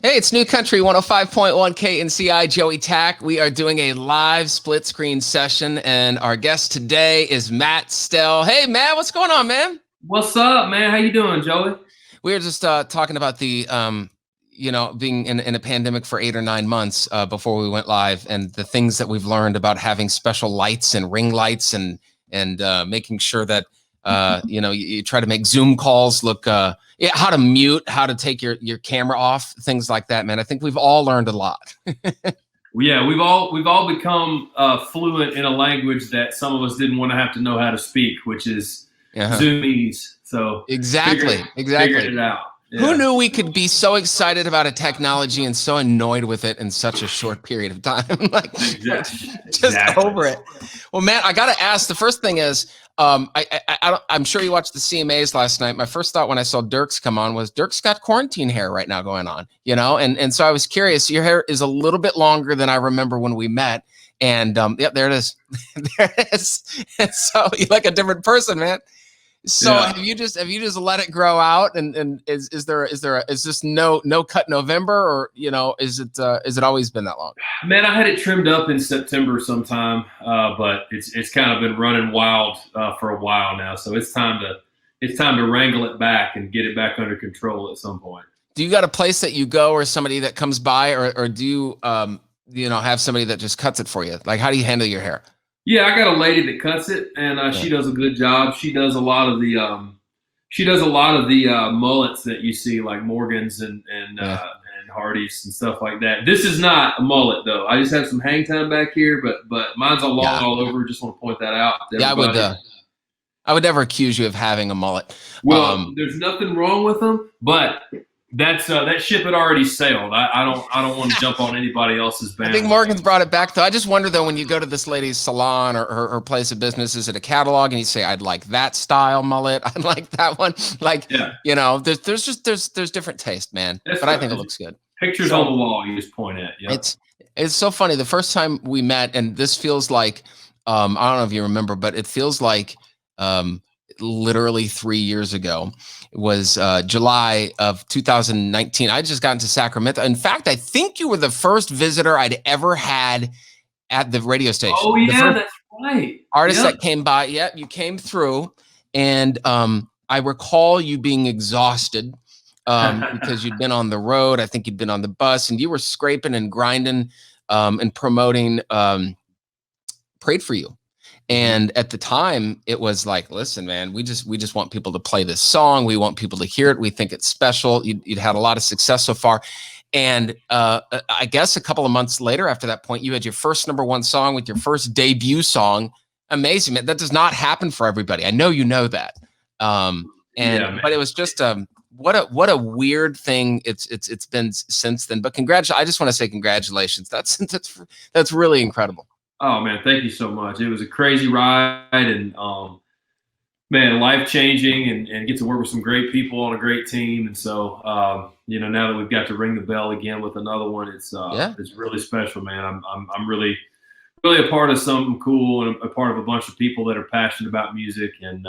Hey, it's New Country 105.1 KNCI, Joey Tack. We are doing a live split screen session, and our guest today is Matt Stell. Hey, Matt, what's going on, man? What's up, man? How you doing, Joey? We were just talking about being in a pandemic for 8 or 9 months before we went live, and the things that we've learned about having special lights and ring lights and making sure that you try to make Zoom calls look yeah, how to mute, how to take your camera off, things like that, man. I think we've all learned a lot. Yeah, we've all become fluent in a language that some of us didn't want to have to know how to speak, which is Uh-huh. Zoomese. So Exactly, figured exactly. it out. Who Yeah, knew we could be so excited about a technology and so annoyed with it in such a short period of time? exactly. Just Exactly. over it. Well, Matt, I got to ask. The first thing is, I'm sure you watched the CMAs last night. My first thought when I saw Dirk's come on was Dirk's got quarantine hair right now going on, and so I was curious. Your hair is a little bit longer than I remember when we met, and yep, there it is. There it is. And so you're like a different person, man. So Yeah, have you just let it grow out and is this no cut November, or is it always been that long? man, I had it trimmed up in September sometime, but it's kind of been running wild for a while now. So it's time to wrangle it back and get it back under control at some point. Do you got a place that you go, or somebody that comes by, or do you have somebody that just cuts it for you? Like, how do you handle your hair? Yeah, I got a lady that cuts it, and Yeah. she does a good job. She does a lot of the mullets that you see, like Morgans Yeah. and Hardys and stuff like that. This is not a mullet though. I just have some hang time back here, but mine's all long Yeah. all over. Just want to point that out to Yeah, everybody. I would never accuse you of having a mullet. Well, there's nothing wrong with them, but that ship had already sailed. I don't want to jump on anybody else's I think bandwagon. Morgan's brought it back, though. I just wonder, though, when you go to this lady's salon or her place of business, is it a catalog and you say, I'd like that style mullet, I'd like that one? Like, Yeah, there's different taste, man. that's But I right. think it There's looks good. pictures on So the wall you just point at. Yep. it's so funny. The first time we met, and this feels like, I don't know if you remember, but it feels like um, literally 3 years ago. It was July of 2019. I just got into Sacramento. In fact, I think you were the first visitor I'd ever had at the radio station. Oh The yeah, first that's right. artist Yep. that came by. Yeah, you came through, and I recall you being exhausted because you'd been on the road. I think you'd been on the bus, and you were scraping and grinding and promoting Prayed for You. Mhm. And at the time, it was like, listen, man, we just want people to play this song. We want people to hear it. We think it's special. You'd had a lot of success so far. And I guess a couple of months later, after that point, you had your first number one song with your first debut song. Amazing, man. That does not happen for everybody. I know you know that. Yeah, man. But it was just what a weird thing it's been since then. But congratulations! I just want to say congratulations. That's really incredible. Oh man, thank you so much. It was a crazy ride and man, life changing and get to work with some great people on a great team. And so now that we've got to ring the bell again with another one, Yeah. it's really special, man. I'm really a part of something cool and a part of a bunch of people that are passionate about music and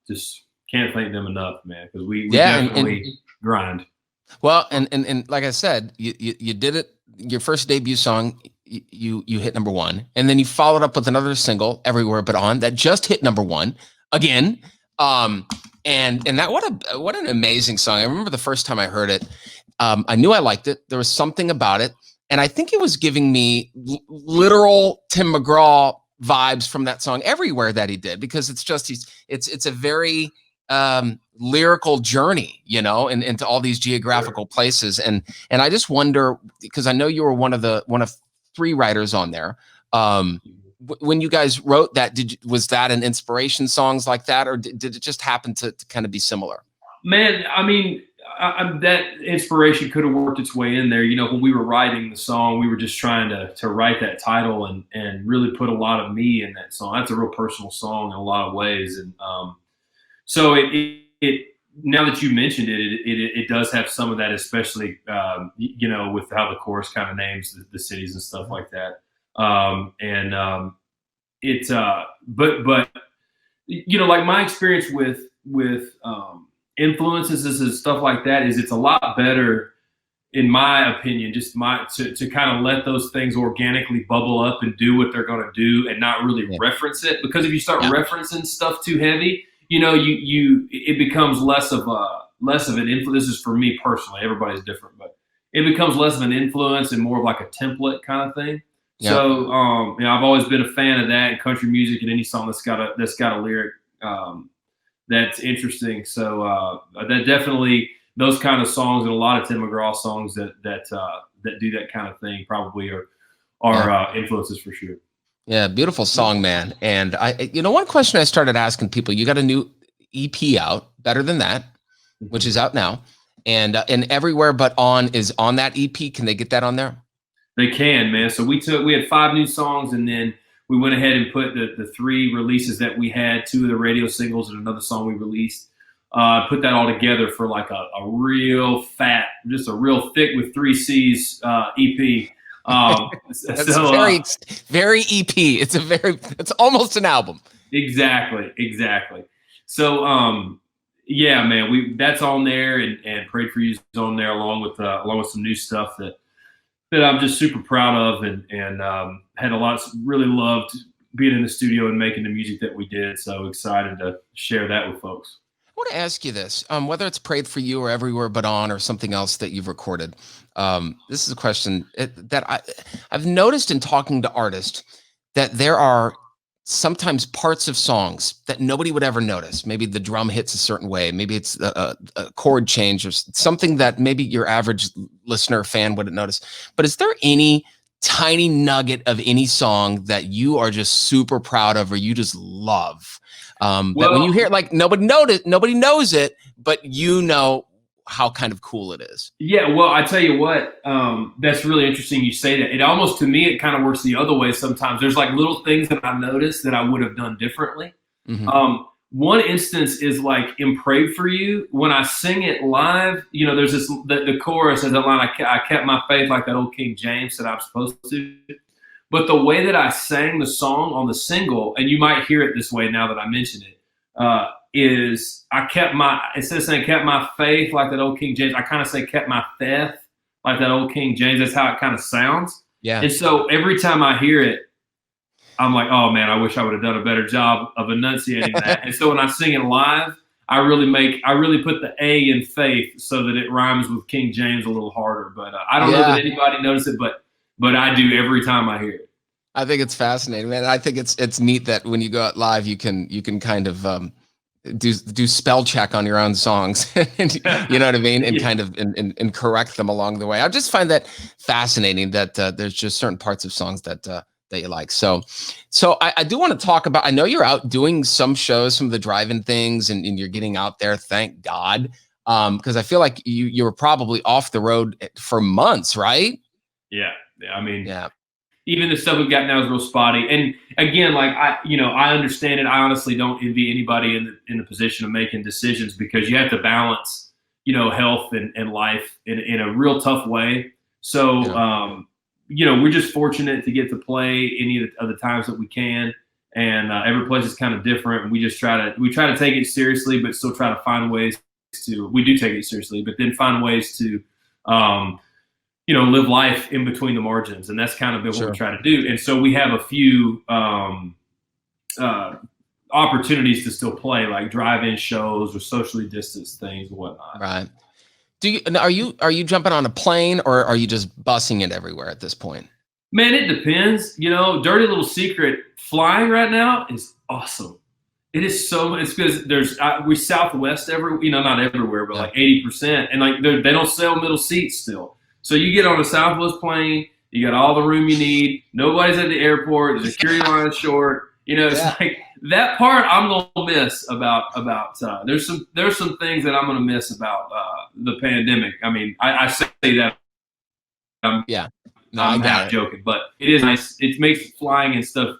just can't thank them enough, man, because we Yeah, and definitely grind. well, and like I said, you did it. Your first debut song, you hit number one, and then you followed up with another single, "Everywhere But On," that just hit number one again. Um, and that what an amazing song! I remember the first time I heard it. I knew I liked it. There was something about it, and I think it was giving me literal Tim McGraw vibes from that song everywhere that he did, because it's a very lyrical journey, into all these geographical places. And I just wonder, because I know you were one of three writers on there. When you guys wrote that, was that an inspiration, songs like that, or did it just happen to kind of be similar? Man, I mean, that inspiration could have worked its way in there. When we were writing the song, we were just trying to write that title and really put a lot of me in that song. That's a real personal song in a lot of ways, and so it now that you mentioned it does have some of that, especially with how the chorus kind of names the cities and stuff like that. And it's but like my experience with influences and stuff like that is it's a lot better in my opinion, just to kind of let those things organically bubble up and do what they're going to do and not really reference it. Because if you start referencing stuff too heavy, it becomes less of an influence. This is for me personally. Everybody's different, but it becomes less of an influence and more of like a template kind of thing. Yeah. So, I've always been a fan of that in country music and any song that's got a lyric that's interesting. So that definitely those kind of songs and a lot of Tim McGraw songs that do that kind of thing probably are influences for sure. Yeah, beautiful song, man. And one question I started asking people: you got a new EP out, Better Than That, which is out now, and Everywhere But On is on that EP. Can they get that on there? They can, man. So we had 5 new songs, and then we went ahead and put the 3 releases that we had, 2 of the radio singles and another song we released. Put that all together for like a real fat, just a real thick with 3 C's EP. That's very very EP. It's almost an album. Exactly. So yeah, man, that's on there, and Prayed for You's on there along with some new stuff that I'm just super proud of, and had really loved being in the studio and making the music that we did. So excited to share that with folks. I want to ask you this, whether it's Prayed for You or Everywhere But On or something else that you've recorded. This is a question that I've noticed in talking to artists, that there are sometimes parts of songs that nobody would ever notice. Maybe the drum hits a certain way. Maybe it's a chord change or something that maybe your average listener or fan wouldn't notice. But is there any tiny nugget of any song that you are just super proud of or you just love? That when you hear it, like nobody knows it, but you know how kind of cool it is. Yeah, well, I tell you what, that's really interesting you say that. It almost, to me, it kind of works the other way sometimes. There's like little things that I noticed that I would have done differently. Mm-hmm. One instance is like in Prayed for You. When I sing it live, there's the chorus has that line, I kept my faith like that old King James said I'm supposed to. But the way that I sang the song on the single, and you might hear it this way now that I mention it, is instead of saying kept my faith like that old King James, I kind of say kept my faith like that old King James. That's how it kind of sounds. Yeah. And so every time I hear it, I'm like, oh man, I wish I would have done a better job of enunciating that. And so when I sing it live, I really put the A in faith so that it rhymes with King James a little harder. But I don't know that anybody noticed it, but I do every time I hear it. I think it's fascinating, man. I think it's neat that when you go out live, you can kind of do spell check on your own songs, and, you know what I mean, and kind of and correct them along the way. I just find that fascinating that there's just certain parts of songs that you like. So I do want to talk about. I know you're out doing some shows, some of the drive-in things, and you're getting out there. Thank God, because I feel like you were probably off the road for months, right? Yeah. I mean, even the stuff we've got now is real spotty. And again, like I understand it. I honestly don't envy anybody in the position of making decisions, because you have to balance, health and life in a real tough way. So, we're just fortunate to get to play any of the times that we can. And every place is kind of different. And we just try to take it seriously, but still try to find ways we do take it seriously, but then find ways to, live life in between the margins. And that's kind of been what we try to do. And so we have a few opportunities to still play, like drive-in shows or socially distanced things and whatnot. Right. Are you jumping on a plane, or are you just bussing it everywhere at this point? Man, it depends. Dirty little secret, flying right now is awesome. It is it's because we Southwest not everywhere, but like 80%. And like they don't sell middle seats still. So you get on a Southwest plane, you got all the room you need. Nobody's at the airport. The security line is short. It's like that part I'm gonna miss about. There's some things that I'm gonna miss about the pandemic. I mean, I say that. I'm not joking, but it is nice. It makes flying and stuff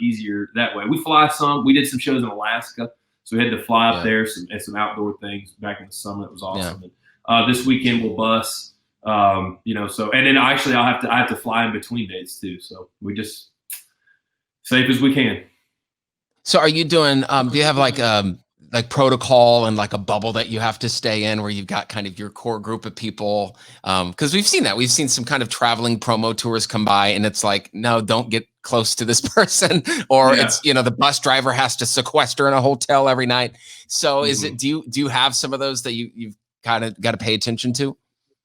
easier that way. We fly some. We did some shows in Alaska, so we had to fly up there and some outdoor things back in the summer. It was awesome. And, this weekend we'll bus. So, and then actually I have to fly in between dates too. So we just safe as we can. So are you doing, do you have like, like protocol and like a bubble that you have to stay in where you've got kind of your core group of people? Because we've seen that. We've seen some kind of traveling promo tours come by and it's like, no, don't get close to this person. Or Yeah. it's, the bus driver has to sequester in a hotel every night. So is it, do you have some of those that you've kind of got to pay attention to?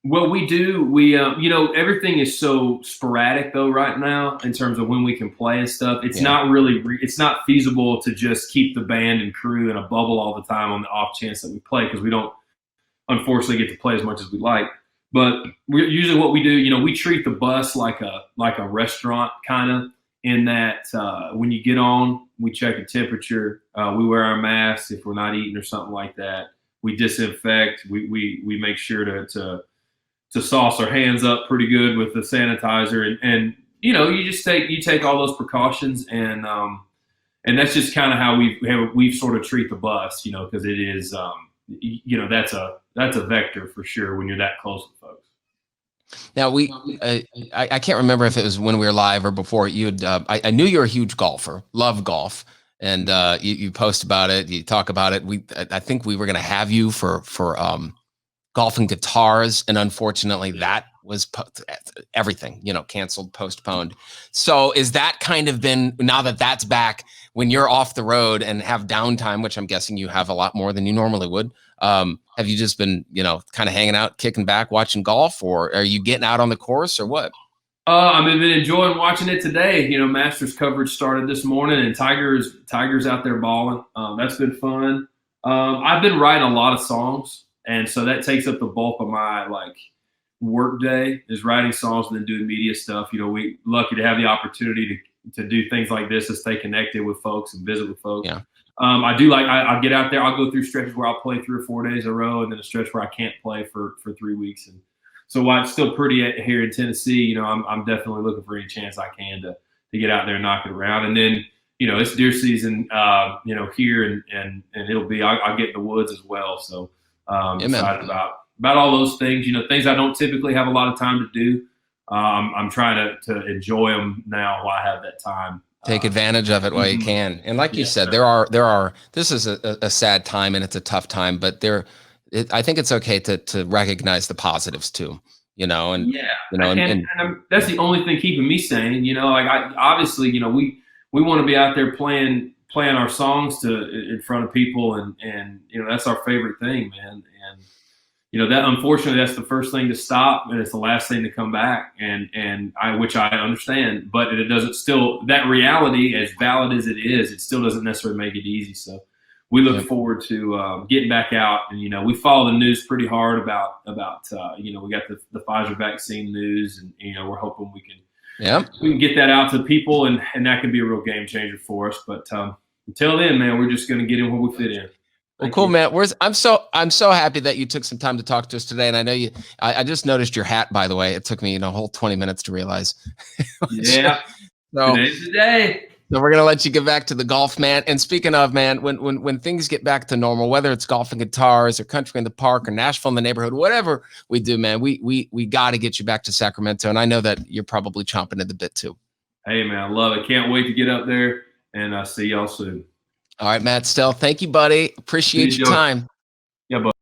Well, we do. We, everything is so sporadic though right now in terms of when we can play and stuff. It's Yeah. not really, it's not feasible to just keep the band and crew in a bubble all the time on the off chance that we play because we don't, unfortunately, get to play as much as we like. But usually what we do, we treat the bus like a restaurant kind of in that when you get on, we check the temperature, we wear our masks if we're not eating or something like that. We disinfect. We make sure to sauce our hands up pretty good with the sanitizer, and you just take all those precautions, and that's just kind of how we've sort of treat the bus, because it is that's a vector for sure when you're that close to folks. Now I can't remember if it was when we were live or before. I knew you're a huge golfer, love golf, and you post about it, you talk about it. I think we were going to have you for golf and guitars, and unfortunately that was everything, canceled, postponed. So is that kind of been, now that that's back, when you're off the road and have downtime, which I'm guessing you have a lot more than you normally would, have you just been, kind of hanging out, kicking back, watching golf, or are you getting out on the course or what? I've been enjoying watching it today. Masters coverage started this morning, and Tiger's out there balling. That's been fun. I've been writing a lot of songs, and so that takes up the bulk of my work day is writing songs and then doing media stuff. We lucky to have the opportunity to do things like this, to stay connected with folks and visit with folks. Yeah. I do I'll get out there. I'll go through stretches where I'll play 3 or 4 days in a row, and then a stretch where I can't play for 3 weeks. And so while it's still pretty here in Tennessee, I'm definitely looking for any chance I can to get out there and knock it around. And then, it's deer season, here, and I'll get in the woods as well. So excited about all those things, things I don't typically have a lot of time to do. I'm trying to enjoy them now while I have that time. Take advantage of it while you can. And like you said, there are, this is a sad time and it's a tough time, but I think it's okay to recognize the positives too, and that's the only thing keeping me sane, obviously, we want to be out there playing our songs in front of people, and that's our favorite thing, man. And that, unfortunately, that's the first thing to stop, and it's the last thing to come back. Which I understand, but it doesn't, still, that reality, as valid as it is, it still doesn't necessarily make it easy. So we look forward to getting back out, and we follow the news pretty hard about we got the Pfizer vaccine news, and we're hoping we can get that out to people, and that can be a real game changer for us. But until then, man, we're just going to get in where we fit in. Well, cool, man. I'm so happy that you took some time to talk to us today. And I know I just noticed your hat, by the way. It took me a whole 20 minutes to realize. Yeah. So today's the day. So we're going to let you get back to the golf, man. And speaking of, man, when things get back to normal, whether it's golf and guitars or country in the park or Nashville in the neighborhood, whatever we do, man, we got to get you back to Sacramento. And I know that you're probably chomping at the bit too. Hey, man, I love it. Can't wait to get up there, and I'll see y'all soon. All right, Matt Stell. Thank you, buddy. Appreciate your time. Yeah, buddy.